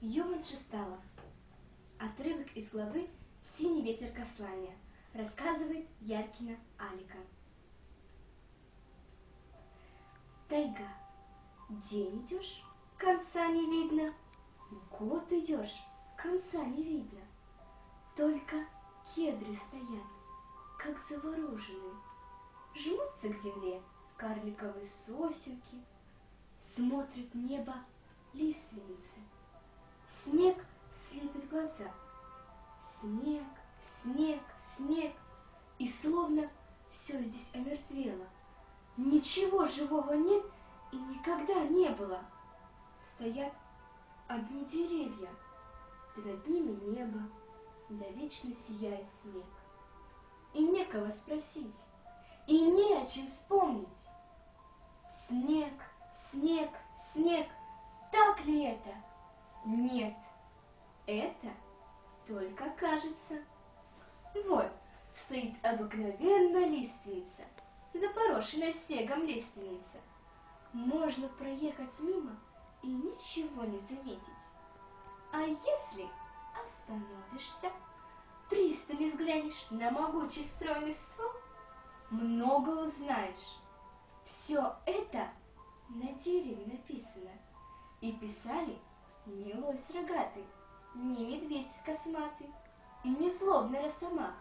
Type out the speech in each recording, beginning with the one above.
Юманша стала. Отрывок из главы «Синий ветер Кослания». Рассказывает Яркина Алика. Тайга. День идешь, конца не видно. Год идешь, конца не видно. Только кедры стоят, как завороженные. Жмутся к земле карликовые сосенки. Смотрят в небо лиственницы. Снег слепит глаза. Снег, снег, снег. И словно все здесь омертвело. Ничего живого нет и никогда не было. Стоят одни деревья, да над ними небо, да вечно сияет снег. И некого спросить, и не о чем вспомнить. Снег, снег, снег, так ли это? Нет, это только кажется. Вот стоит обыкновенная лиственница, запорошенная снегом лиственница. Можно проехать мимо и ничего не заметить. А если остановишься, пристально взглянешь на могучий стройный ствол, много узнаешь. Все это на дереве написано. И писали не лось рогатый, не медведь косматый и не злобная росомаха,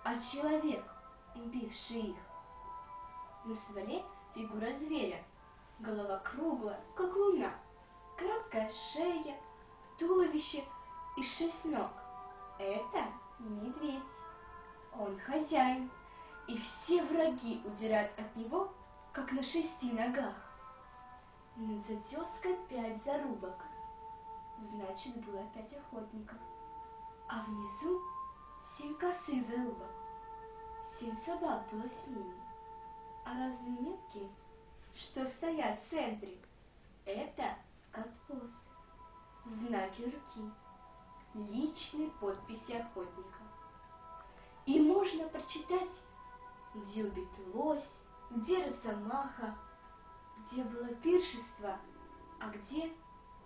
а человек, убивший их. На стволе фигура зверя, голова круглая, как луна, короткая шея, туловище и 6 ног. Это медведь. Он хозяин, и все враги удирают от него, как на 6 ногах. Над затеской 5 зарубок, значит, было 5 охотников. А внизу 7 косых зарубок, 7 собак было с ними. А разные метки, что стоят в центре, это колпос, знаки руки, личные подписи охотника. И можно прочитать, где убит лось, где росомаха, где было пиршество, а где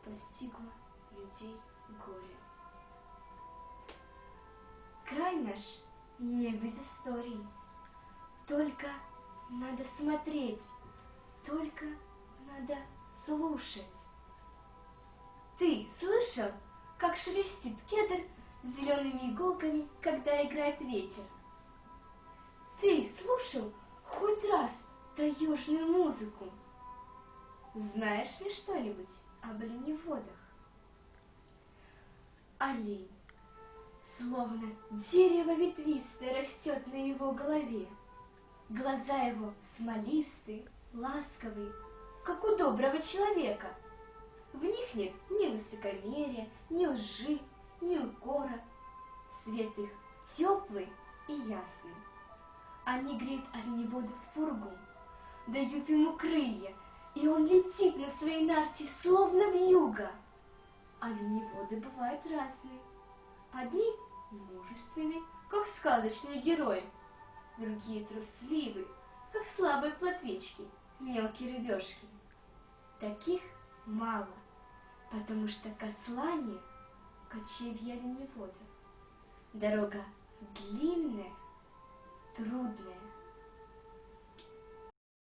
постигло людей горе. Край наш не без истории, только надо смотреть, только надо слушать. Ты слышал, как шелестит кедр с зелеными иголками, когда играет ветер? Ты слушал хоть раз таежную музыку? Знаешь ли что-нибудь об оленеводах? Олень, словно дерево ветвистое, растет на его голове. Глаза его смолистые, ласковые, как у доброго человека. В них нет ни высокомерия, ни лжи, ни укора. Свет их теплый и ясный. Они греют оленевода в пургу, дают ему крылья, и он летит на своей нарте, словно вьюга. Оленеводы бывают разные. Одни мужественные, как сказочные герои, другие трусливые, как слабые плотвички, мелкие рыбешки. Таких мало, потому что Кослание — кочевье оленеводов. Дорога длинная, трудная,